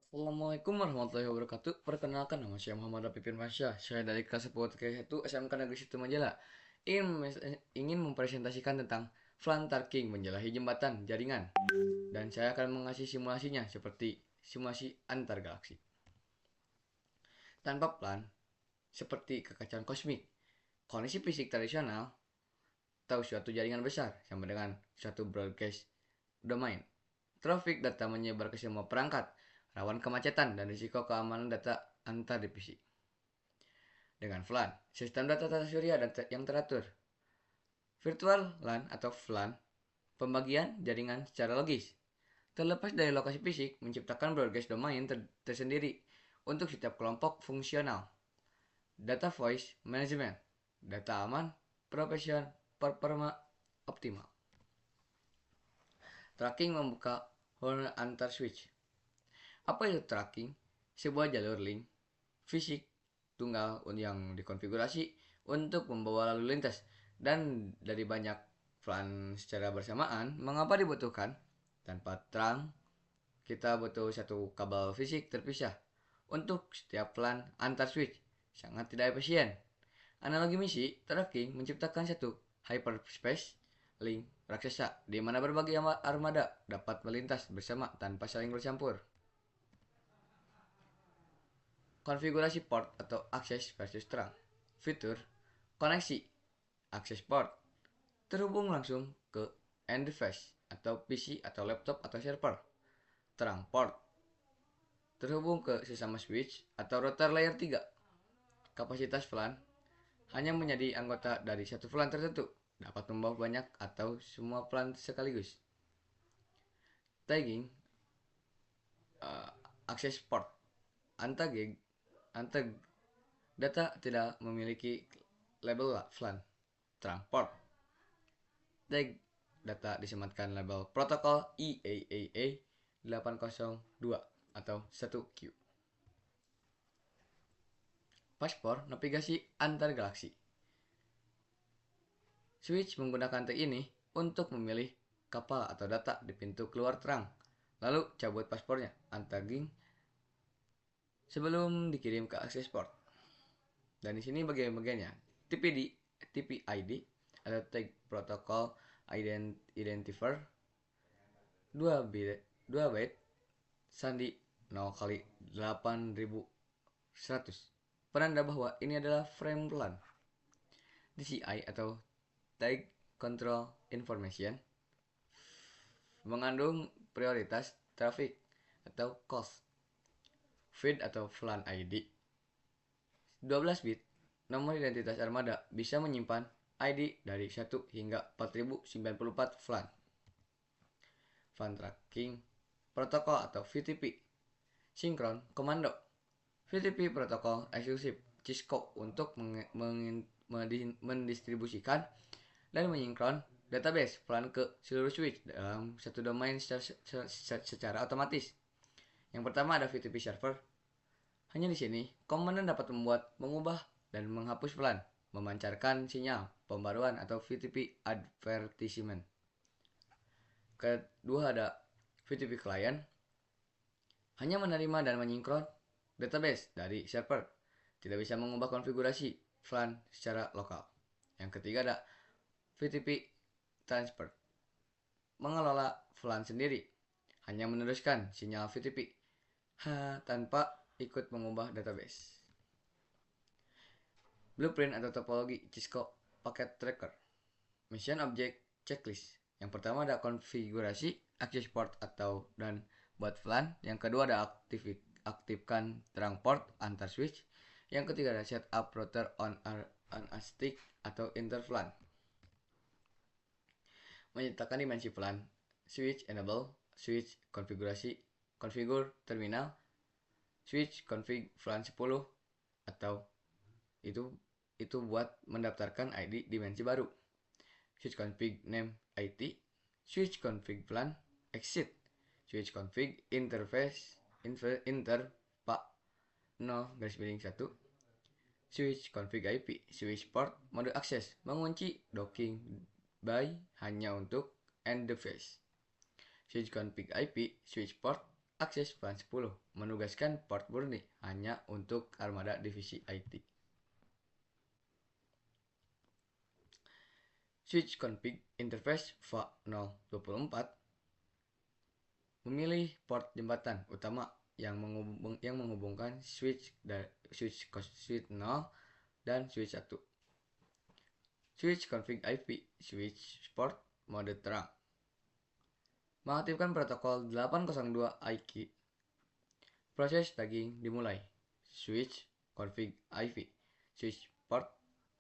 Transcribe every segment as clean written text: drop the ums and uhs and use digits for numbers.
Assalamualaikum warahmatullahi wabarakatuh. Perkenalkan, nama saya Muhammad Rafi Firmansyah. Saya dari kelas 10 TK1 SMK Negeri Situ Manjala. Ingin mempresentasikan tentang FLAN Tarking menjelahi jembatan jaringan. Dan saya akan mengasih simulasinya seperti simulasi antar galaksi. Tanpa FLAN, seperti kekacauan kosmik, kondisi fisik tradisional atau suatu jaringan besar sama dengan suatu broadcast domain. Traffic data menyebar ke semua perangkat, rawan kemacetan dan risiko keamanan data antar divisi. Dengan FLAN, sistem data tata surya yang teratur. Virtual LAN atau VLAN, pembagian jaringan secara logis. Terlepas dari lokasi fisik, menciptakan broadcast domain tersendiri untuk setiap kelompok fungsional. Data voice management, data aman, profesional, performa optimal. Tracking membuka horn antar switch. Apa itu tracking? Sebuah jalur link fisik tunggal yang dikonfigurasi untuk membawa lalu lintas dan dari banyak VLAN secara bersamaan. Mengapa dibutuhkan? Tanpa terang, kita butuh satu kabel fisik terpisah untuk setiap VLAN antar switch. Sangat tidak efisien. Analogi misi, tracking menciptakan satu hyperspace link raksasa di mana berbagai armada dapat melintas bersama tanpa saling bercampur. Konfigurasi port atau akses versus terang. Fitur koneksi akses port terhubung langsung ke end device atau PC atau laptop atau server. Terang port terhubung ke sesama switch atau router layer 3. Kapasitas VLAN hanya menjadi anggota dari satu VLAN tertentu, dapat membawa banyak atau semua VLAN sekaligus. Tagging uh, akses port anti data tidak memiliki label VLAN. Terang port tag data disematkan label protokol IAAA 802 atau 1Q. Paspor navigasi antar galaksi. Switch menggunakan tag ini untuk memilih kapal atau data di pintu keluar terang. Lalu cabut paspornya, untagging sebelum dikirim ke akses port. Dan di sini bagian-bagiannya. TPD, TPID atau tag protocol identifier 2 byte sandi 0 kali 8100. Penanda bahwa ini adalah frame LAN. DCI atau Tag Control Information mengandung prioritas traffic atau cost. Feed atau VLAN ID 12 bit nomor identitas armada bisa menyimpan ID dari 1 hingga 4094 VLAN. VLAN Tracking Protokol atau VTP Sinkron Komando VTP protokol eksklusif Cisco untuk mendistribusikan dan menyinkron database VLAN ke seluruh switch dalam satu domain secara otomatis. Yang pertama ada VTP server. Hanya di sini, komandan dapat mengubah dan menghapus VLAN, memancarkan sinyal pembaruan atau VTP advertisement. Kedua ada VTP client. Hanya menerima dan menyinkron database dari server. Tidak bisa mengubah konfigurasi VLAN secara lokal. Yang ketiga ada VTP transfer. Mengelola VLAN sendiri. Hanya meneruskan sinyal VTP tanpa ikut mengubah database. Blueprint atau topologi Cisco Packet Tracker. Mission Object Checklist. Yang pertama ada konfigurasi access port atau dan buat VLAN. Yang kedua ada aktifkan terang port antar switch. Yang ketiga ada set up router on a stick atau interVLAN. Menyertakan dimensi VLAN. Switch enable, switch konfigurasi, configure terminal, switch config VLAN 10 atau itu buat mendaftarkan ID dimensi baru. Switch config name IT, switch config VLAN, exit, switch config interface pak 0 1, switch config IP, switch port mode akses, mengunci docking by hanya untuk end device. Switch config IP, switch port akses Plan 10 menugaskan port murni hanya untuk armada divisi IT. Switch config interface FA024 memilih port jembatan utama yang menghubungkan switch 0 dan switch 1. Switch config IP switch port mode terang. Mengaktifkan protokol 802 IQ. Proses tagging dimulai. Switch config IP switch port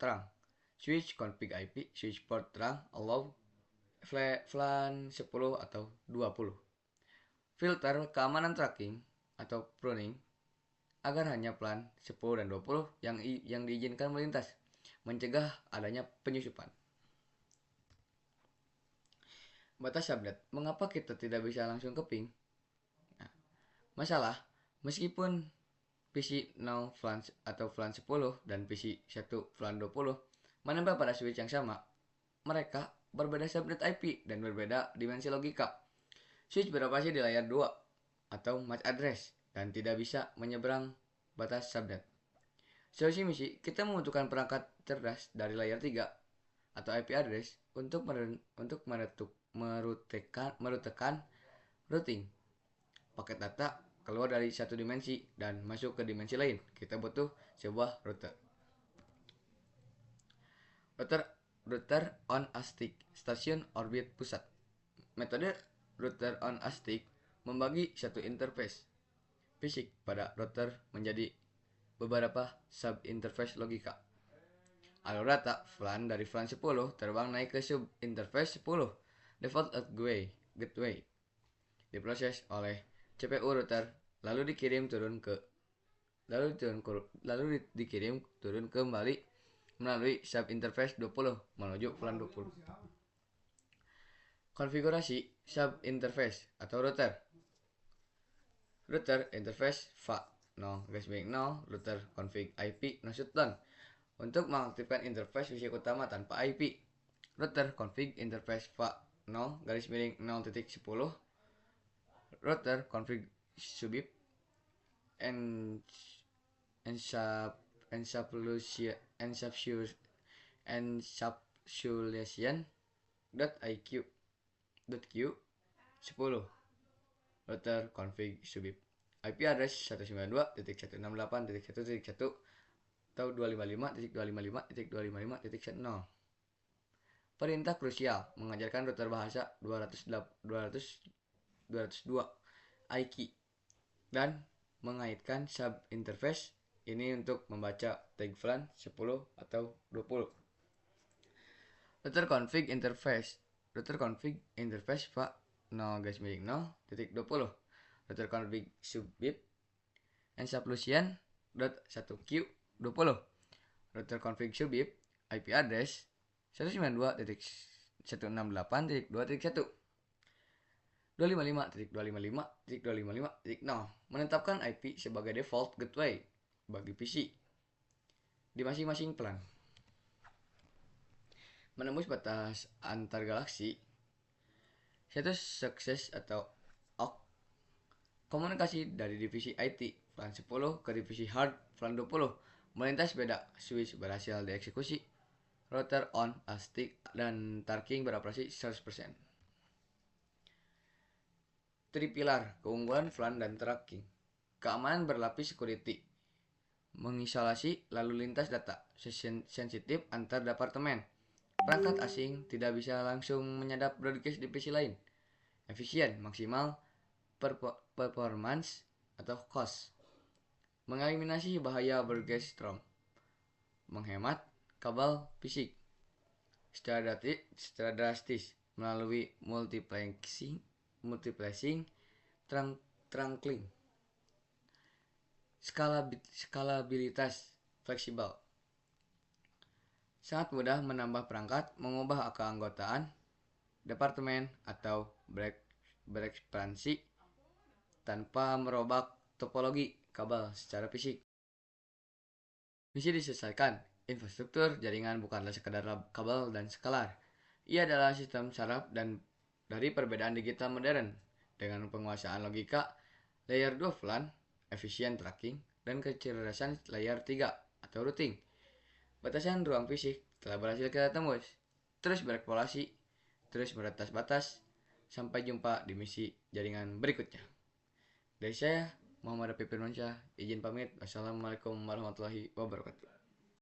terang. Switch config IP switch port terang allow VLAN 10 atau 20. Filter keamanan tracking atau pruning agar hanya plan 10 dan 20 yang diizinkan melintas, mencegah adanya penyusupan. Batas subnet. Mengapa kita tidak bisa langsung ke ping? Nah, masalah, meskipun PC 0 VLAN atau VLAN 10 dan PC 1 VLAN 20 menempel pada switch yang sama, mereka berbeda subnet IP dan berbeda dimensi logika. Switch beroperasi di layar 2 atau MAC address dan tidak bisa menyeberang batas subnet. Solusi misi, kita membutuhkan perangkat cerdas dari layar 3 atau IP address untuk merutekan routing paket data keluar dari satu dimensi dan masuk ke dimensi lain. Kita butuh sebuah router. Router on a stick, stasiun orbit pusat. Metode router on a stick membagi satu interface fisik pada router menjadi beberapa sub-interface logika. Alur data VLAN dari VLAN 10 terbang naik ke sub-interface 10 default gateway. Diproses oleh CPU router lalu dikirim turun kembali melalui sub-interface 20 menuju VLAN 20. Konfigurasi sub-interface atau router. Router interface FA0/0 router config IP no shutdown. Untuk mengaktifkan interface fisik utama tanpa IP, router config interface FA0/0.10 router config subip encapsulation.iq.q 10 router config subip IP address 192.168.1.1 atau 255.255.255.10. Perintah krusial mengajarkan router bahasa 202 IQ dan mengaitkan sub interface ini untuk membaca tag VLAN 10 atau 20. Router config interface FA0/0.20 router config subip encapsulation.1q20 router config subip IP address 192.168.2.1 255.255.255.0 menetapkan IP sebagai default gateway bagi PC di masing-masing plan. Menembus batas antar galaksi. Satu sukses atau OC. Komunikasi dari divisi IT VLAN 10 ke divisi hard VLAN 20 melintas beda switch berhasil dieksekusi. Router on a stick dan tarking beroperasi 100%. Tripilar, keunggulan VLAN dan tracking. Keamanan berlapis security. Mengisolasi lalu lintas data sensitif antar departemen. Perangkat asing tidak bisa langsung menyadap broadcast di PC lain. Efisien, maksimal performance atau cost. Mengeliminasi bahaya broadcast ROM. Menghemat kabel fisik secara drastis melalui multiplexing trunking. Skalabilitas fleksibel. Sangat mudah menambah perangkat, mengubah keanggotaan departemen atau berekspansi tanpa merubah topologi kabel secara fisik. Misi diselesaikan. Infrastruktur jaringan bukanlah sekadar kabel dan scalar. Ia adalah sistem saraf dan dari perbedaan digital modern dengan penguasaan logika Layer 2 VLAN, efisien tracking, dan kecerdasan layar 3 atau routing. Batasan ruang fisik telah berhasil kita tembus. Terus bereksplorasi, terus meretas batas. Sampai jumpa di misi jaringan berikutnya. Dari saya, Muhammad Rafi Firmansyah, izin pamit. Wassalamualaikum warahmatullahi wabarakatuh.